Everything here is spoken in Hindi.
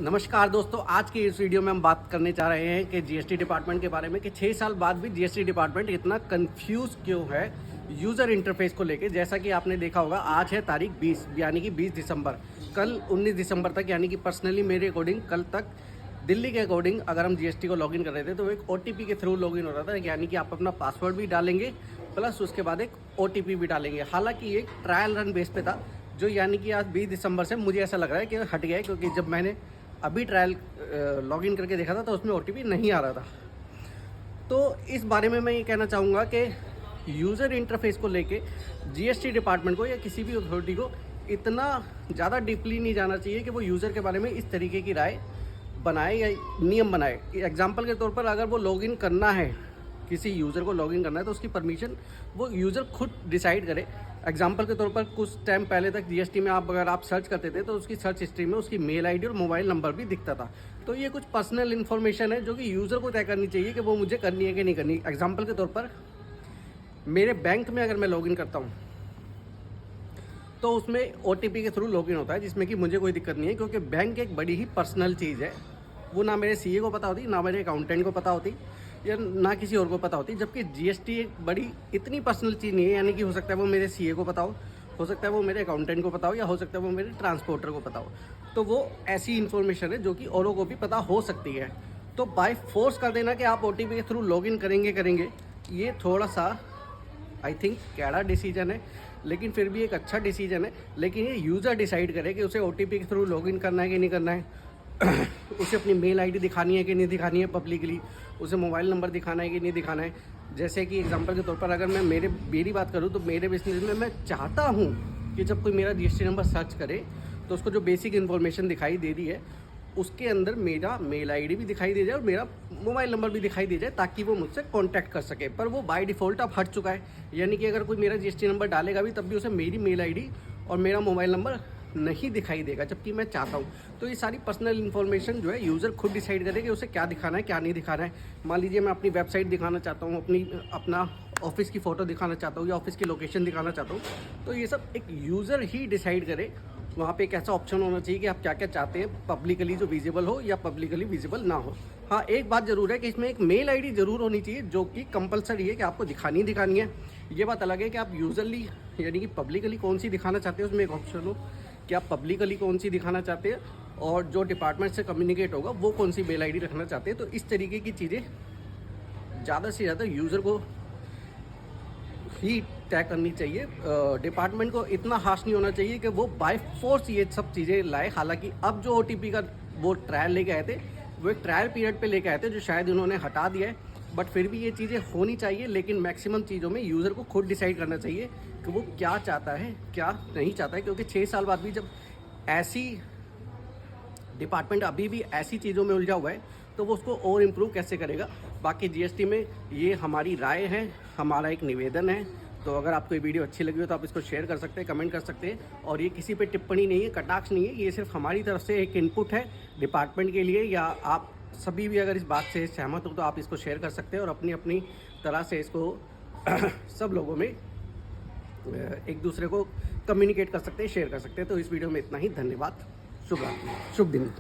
नमस्कार दोस्तों, आज की इस वीडियो में हम बात करने जा रहे हैं कि जीएसटी डिपार्टमेंट के बारे में कि 6 साल बाद भी जीएसटी डिपार्टमेंट इतना कंफ्यूज क्यों है यूज़र इंटरफेस को लेके। जैसा कि आपने देखा होगा, आज है तारीख 20 यानी कि 20 दिसंबर। कल 19 दिसंबर तक यानी कि पर्सनली मेरे अकॉर्डिंग कल तक दिल्ली के अकॉर्डिंग अगर हम जीएसटी को लॉगिन कर रहे थे तो एक ओटीपी के थ्रू लॉगिन हो रहा था, यानी कि आप अपना पासवर्ड भी डालेंगे प्लस उसके बाद एक ओटीपी भी डालेंगे। हालांकि ये ट्रायल रन बेस पे था, जो यानी कि आज 20 दिसंबर से मुझे ऐसा लग रहा है कि हट गया है, क्योंकि जब मैंने अभी ट्रायल लॉगिन करके देखा था तो उसमें ओटीपी नहीं आ रहा था। तो इस बारे में मैं ये कहना चाहूँगा कि यूज़र इंटरफेस को लेके जीएसटी डिपार्टमेंट को या किसी भी अथॉरिटी को इतना ज़्यादा डीपली नहीं जाना चाहिए कि वो यूज़र के बारे में इस तरीके की राय बनाए या नियम बनाए। एग्जाम्पल के तौर पर अगर वो लॉगिन करना है, किसी यूज़र को लॉगिन करना है, तो उसकी परमिशन वो यूज़र खुद डिसाइड करे। एग्जाम्पल के तौर पर कुछ टाइम पहले तक जीएसटी में अगर आप सर्च करते थे तो उसकी सर्च हिस्ट्री में उसकी मेल आईडी और मोबाइल नंबर भी दिखता था। तो ये कुछ पर्सनल इन्फॉर्मेशन है जो कि यूज़र को तय करनी चाहिए कि वो मुझे करनी है कि नहीं करनी। एग्जाम्पल के तौर पर मेरे बैंक में अगर मैं लॉगिन करता हूँ तो उसमें ओटीपी के थ्रू लॉगिन होता है, जिसमें कि मुझे कोई दिक्कत नहीं है, क्योंकि बैंक एक बड़ी ही पर्सनल चीज़ है। वो ना मेरे सीए को पता होती, ना मेरे अकाउंटेंट को पता होती, या ना किसी और को पता होती। जबकि जीएसटी एक बड़ी इतनी पर्सनल चीज़ नहीं है, यानी कि हो सकता है वो मेरे सीए को पता हो सकता है वो मेरे अकाउंटेंट को पता हो, या हो सकता है वो मेरे ट्रांसपोर्टर को पता हो। तो वो ऐसी इन्फॉर्मेशन है जो कि औरों को भी पता हो सकती है। तो बाय फोर्स कर देना कि आप ओटीपी के थ्रू लॉगिन करेंगे, ये थोड़ा सा आई थिंक कैड़ा डिसीजन है, लेकिन फिर भी एक अच्छा डिसीजन है। लेकिन ये यूज़र डिसाइड करे कि उसे ओटीपी के थ्रू लॉगिन करना है कि नहीं करना है, उसे अपनी मेल आईडी दिखानी है कि नहीं दिखानी है पब्लिकली, उसे मोबाइल नंबर दिखाना है कि नहीं दिखाना है। जैसे कि एग्जांपल के तौर पर अगर मैं मेरी बात करूँ तो मेरे बिजनेस में मैं चाहता हूँ कि जब कोई मेरा जीएसटी नंबर सर्च करे तो उसको जो बेसिक इन्फॉर्मेशन दिखाई दे रही है उसके अंदर मेरा मेल आईडी भी दिखाई दे जाए और मेरा मोबाइल नंबर भी दिखाई दे जाए, ताकि वो मुझसे कांटेक्ट कर सके। पर वो बाय डिफ़ॉल्ट अब हट चुका है, यानी कि अगर कोई मेरा जीएसटी नंबर डालेगा भी तब भी उसे मेरी मेल आईडी और मेरा मोबाइल नंबर नहीं दिखाई देगा, जबकि मैं चाहता हूँ। तो ये सारी पर्सनल इन्फॉर्मेशन जो है यूज़र खुद डिसाइड करे कि उसे क्या दिखाना है क्या नहीं दिखाना है। मान लीजिए मैं अपनी वेबसाइट दिखाना चाहता हूँ, अपना ऑफिस की फ़ोटो दिखाना चाहता हूँ या ऑफिस की लोकेशन दिखाना चाहता हूँ, तो ये सब एक यूज़र ही डिसाइड करे। वहाँ पे एक ऐसा ऑप्शन होना चाहिए कि आप क्या क्या चाहते हैं, पब्लिकली जो विजिबल हो या पब्लिकली विजिबल ना हो। हाँ, एक बात ज़रूर है कि इसमें एक मेल आईडी ज़रूर होनी चाहिए जो कि कंपलसरी है कि आपको दिखानी है। ये बात अलग है कि आप यूजरली यानी कि पब्लिकली कौन सी दिखाना चाहते हैं, उसमें एक ऑप्शन हो कि आप पब्लिकली कौन सी दिखाना चाहते हैं और जो डिपार्टमेंट से कम्युनिकेट होगा वो कौन सी मेल आईडी रखना चाहते हैं। तो इस तरीके की चीज़ें ज़्यादा से ज़्यादा यूज़र को ही तय करनी चाहिए। डिपार्टमेंट को इतना हाश नहीं होना चाहिए कि वो बाय फोर्स ये सब चीज़ें लाए। हालांकि अब जो ओटीपी का वो ट्रायल लेके आए थे, वो एक ट्रायल पीरियड पे लेके आए थे जो शायद उन्होंने हटा दिया है, बट फिर भी ये चीज़ें होनी चाहिए। लेकिन मैक्सिमम चीज़ों में यूज़र को खुद डिसाइड करना चाहिए कि वो क्या चाहता है क्या नहीं चाहता है, क्योंकि 6 साल बाद भी जब ऐसी डिपार्टमेंट अभी भी ऐसी चीज़ों में उलझा हुआ है तो वो उसको और इम्प्रूव कैसे करेगा। बाकी जीएसटी में ये हमारी राय है, हमारा एक निवेदन है। तो अगर आपको ये वीडियो अच्छी लगी हो तो आप इसको शेयर कर सकते हैं, कमेंट कर सकते हैं। और ये किसी पे टिप्पणी नहीं है, कटाक्ष नहीं है, ये सिर्फ हमारी तरफ से एक इनपुट है डिपार्टमेंट के लिए। या आप सभी भी अगर इस बात से सहमत हो तो आप इसको शेयर कर सकते हैं और अपनी अपनी तरह से इसको सब लोगों में एक दूसरे को कम्युनिकेट कर सकते हैं, शेयर कर सकते हैं। तो इस वीडियो में इतना ही। धन्यवाद, शुभ रात्रि, शुभ दिन।